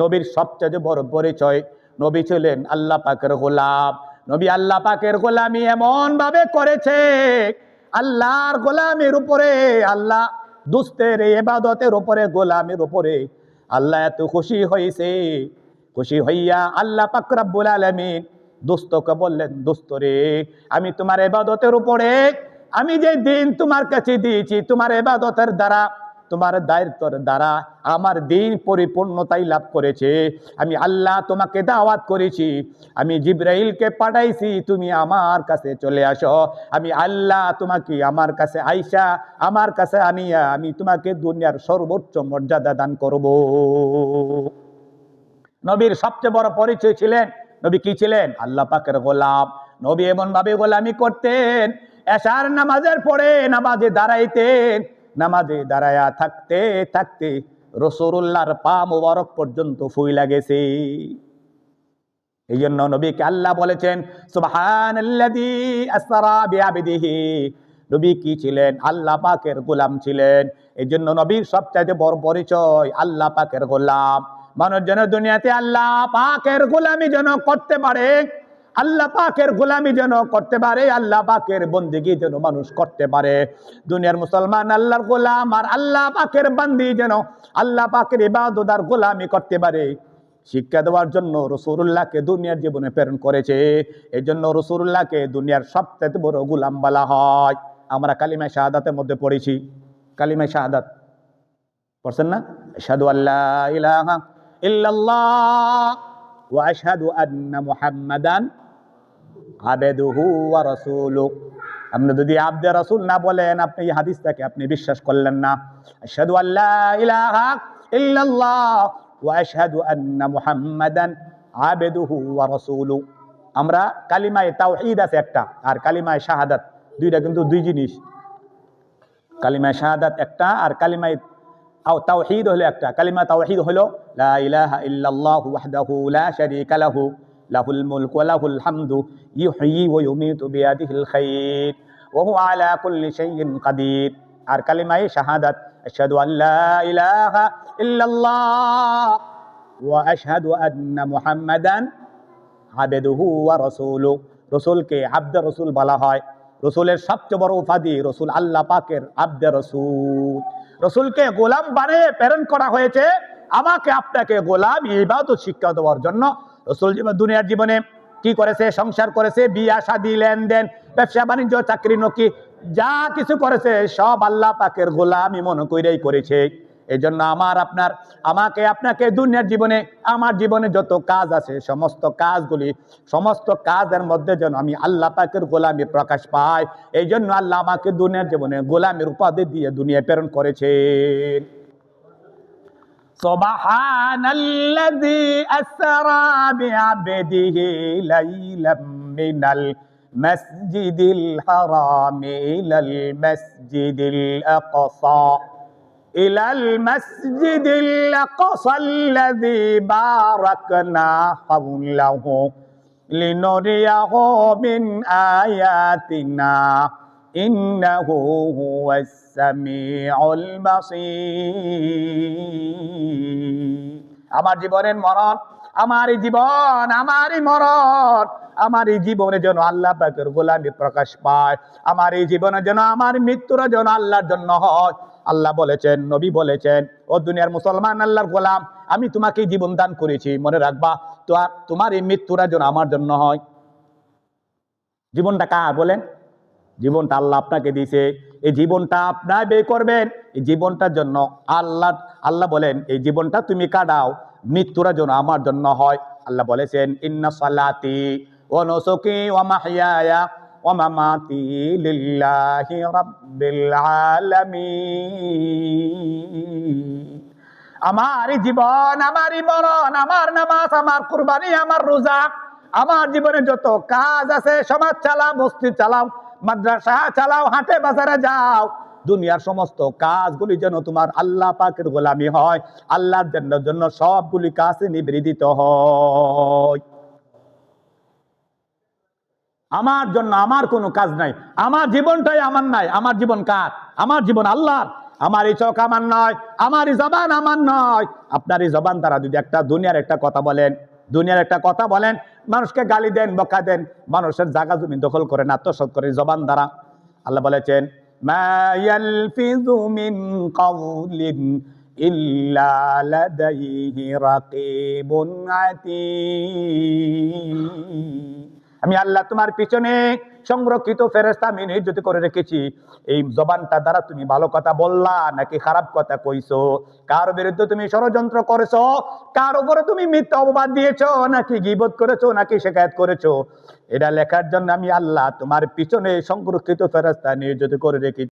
নবীর সবচেয়ে বড় পরিচয়, নবী ছিলেন আল্লাহ পাকের গোলাম। নবী আল্লাহ পাকের গোলামি এমন ভাবে করেছে, আল্লাহর গোলামের উপরে, আল্লাহ দুস্তের ইবাদতের উপরে, গোলামের উপরে আল্লাহ এত খুশি হয়েছে, খুশি হইয়া আল্লাহ পাক রব্বুল আলামিন দোস্তকে বললেন, দোস্ত রে, আমি তোমার ইবাদতের উপরে, আমি যে দিন তোমার কাছে দিয়েছি, তোমার ইবাদতের দ্বারা, তোমার দায়িত্বের দ্বারা আমার দিন পরিপূর্ণতাই লাভ করেছে। আমি আল্লাহ তোমাকে দাওয়াত করেছি, আমি জিবরাইলকে পাঠাইছি, তুমি আমার কাছে চলে আসো। আমি আল্লাহ তোমাকে আমার কাছে আইসা, আমার কাছে আনিয়া আমি তোমাকে দুনিয়ার সর্বোচ্চ মর্যাদা দান করব। নবীর সবচেয়ে বড় পরিচয় ছিলেন, নবী কি ছিলেন? আল্লাহ পাকের গোলাম। নবী এমন ভাবে গোলামি করতেন, এশার নামাজের পরে নামাজে দাঁড়াইতেন, নামাজে দাঁড়ায়া থাকতে থাকতে রাসূলুল্লাহর পা মোবারক পর্যন্ত ফুইলা গেছে। এই জন্য নবীকে আল্লাহ বলেছেন সুবহানাল্লাযী আসরা বিআবদিহি। নবী কি ছিলেন? আল্লাহ পাকের গোলাম ছিলেন। এই জন্য নবীর সবচেয়ে বড় পরিচয় আল্লাহ পাকের গোলাম। মানুষ যেন দুনিয়াতে আল্লাহ পাকের গোলামি যেন করতে পারে, আল্লাহ পাকের গোলামি যেন করতে পারে, আল্লাহ পাকের বন্দেগী যেন মানুষ করতে পারে। দুনিয়ার মুসলমান আল্লাহর গোলাম আর আল্লাহ পাকের বান্দি যেন আল্লাহ পাকের ইবাদত আর গোলামি করতে পারে, শিক্ষা দেওয়ার জন্য রাসূলুল্লাহকে দুনিয়ার জীবনে প্রেরণ করেছে। এই জন্য রাসূলুল্লাহকে দুনিয়ার সবচেয়ে বড় গোলাম বলা হয়। আমরা কালিমা শাহাদাতের মধ্যে পড়েছি, কালিমা শাহাদাত পড়ছেন না? আশহাদু আল্লা ইলাহা ইল্লাল্লাহ ওয়া আশহাদু আন্না মুহাম্মাদান আবদুহু ওয়া রাসূলুহু। আপনি যদি আবদে রাসূল না বলেন, আপনি এই হাদিসটাকে আপনি বিশ্বাস করলেন না। আশহাদু আল্লা ইলাহা ইল্লাল্লাহ ওয়া আশহাদু আন্না মুহাম্মাদান আবদুহু ওয়া রাসূলুহু। আমরা কালিমায়ে তাওহীদ আছে একটা, আর কালিমায়ে শাহাদাত দুইটা কিন্তু দুই জিনিস। কালিমায়ে শাহাদাত একটা, আর কালিমায়ে তাওহীদ হলো একটা। কালিমা তাওহীদ হলো লা ইলাহা ইল্লাল্লাহু ওয়াহদাহু লা শারীকা লাহু লাহুল মুলকু ওয়া লাহুল হামদু ইউহয়ি ওয়া ইউমীতু বিয়াদিহিল খায়র ওয়া হুয়া আলা কুল্লি শাইইন কাদির। আর কালিমায়ে শাহাদাত আশহাদু আল্লা ইলাহা ইল্লাল্লাহ ওয়া আশহাদু আন্না মুহাম্মাদান আবদুহু ওয়া রাসূলুহু। রাসূলকে আবদে রাসূল বলা হয়। রাসূলের সবচেয়ে বড় উপাধি রাসূল আল্লাহ পাকের আবদে রাসূল। রাসূলকে গোলাম বানিয়ে প্রেরণ করা হয়েছে আমাকে আপনাকে গোলাম ইবাদত শিক্ষা দেওয়ার জন্য। রাসূল দুনিয়ার জীবনে কি করেছে? সংসার করেছে, বিয়া শাদী, লেনদেন, ব্যবসা বাণিজ্য, চাকরি নকি, যা কিছু করেছে সব আল্লাহ পাকের গোলামি মনে করেই করেছে। এই জন্য আমাকে আপনাকে দুনিয়ার জীবনে, আমার জীবনে যত কাজ আছে সমস্ত কাজগুলি, সমস্ত কাজের মধ্যে যেন আমি আল্লাহ পাকের গোলামি প্রকাশ পাই। এই জন্য আল্লাহ আমাকে দুনিয়ার জীবনে গোলামের উপাধি দিয়ে দুনিয়া প্রেরণ করেছেন। সুবহানাল্লাযী আসরা বিআবদিহি লাইলাম মিনাল মাসজিদিল হারাম ইলাল মাসজিদিল আকসা ইলাল মাসজিদিল আকসা আল্লাযী বারাকনা হাওলাহু লিনুরিয়াহু মিন আয়াতিনা ইন্নাহু হুয়াস সামিউল বাসীর। আমার জীবনের মরণ, আমারই জীবন, আমারই মরণ, আমার এই জীবনে যেন আল্লাহ পাকের গোলামি প্রকাশ পায়। আমার এই জীবনে যেন আমার মৃত্যুরা যেন আল্লাহর জন্য হয়। আল্লাহ বলেছেন, নবী বলেছেন, ও দুনিয়ার মুসলমান আল্লাহর গোলাম, আমি তোমাকে জীবন দান করেছি, মনে রাখবা তো তোমার এই মৃত্যুরা যেন আমার জন্য হয়। জীবনটা কার বলেন? জীবনটা আল্লাহ আপনাকে দিয়েছে। এই জীবনটা আপনার বের করবেন। এই জীবনটার জন্য আল্লাহ বলেন, এই জীবনটা তুমি কাটাও, মৃত্যুরা যেন আমার জন্য হয়। আল্লাহ বলেছেন, ইন্না সালাতি ওয়া নুসুকি ওয়া মাহইয়ায়া ওয়া মামাতি লিল্লাহি রাব্বিল আলামিন। আমার জীবন, আমারই মরণ, আমার নামাজ, আমার কুরবানি, আমার রোজা, আমার জীবনে যত কাজ আছে, সমাজ চালাও, মসজিদ চালাও, মাদ্রাসা চালাও, হাটে বাজারে যাও, দুনিয়ার সমস্ত কাজগুলি যেন তোমার আল্লাহ পাকের গোলামি হয়, আল্লাহর জন্য সবগুলি কাজে নিবেদিত হয়। আমার জন্য আমার কোনো কাজ নাই, আমার জীবনটাই আমার নাই। আমার জীবন কার? আমার জীবন আল্লাহর। আমারই চোখ আমার নয়, আমারই জবান আমার নয়, আপনারই জবান দ্বারা যদি একটা দুনিয়ার একটা কথা বলেন, দুনিয়ার একটা কথা বলেন, মানুষকে গালি দেন, বকা দেন, মানুষের জায়গা জমি দখল করেন, আত্মসাৎ করেন জবান দ্বারা। আল্লাহ বলেছেন মা ইয়ালফিযু মিন কাওলিন ইল্লা লাদাইহি রাকীবুন আতীদ। আমি আল্লাহ তোমার পিছনে সংরক্ষিত ফেরেশতা আমি নিয়োজিত করে রেখেছি। এই জবানটা দ্বারা তুমি ভালো কথা বললা নাকি খারাপ কথা কইছো, কার বিরুদ্ধে তুমি ষড়যন্ত্র করেছো, কার উপরে তুমি মিথ্যা অপবাদ দিয়েছো, নাকি গীবত করেছো, নাকি শিকায়াত করেছো, এটা লেখার জন্য আমি আল্লাহ তোমার পিছনে সংরক্ষিত ফেরেশতা নিয়োজিত করে রেখেছি।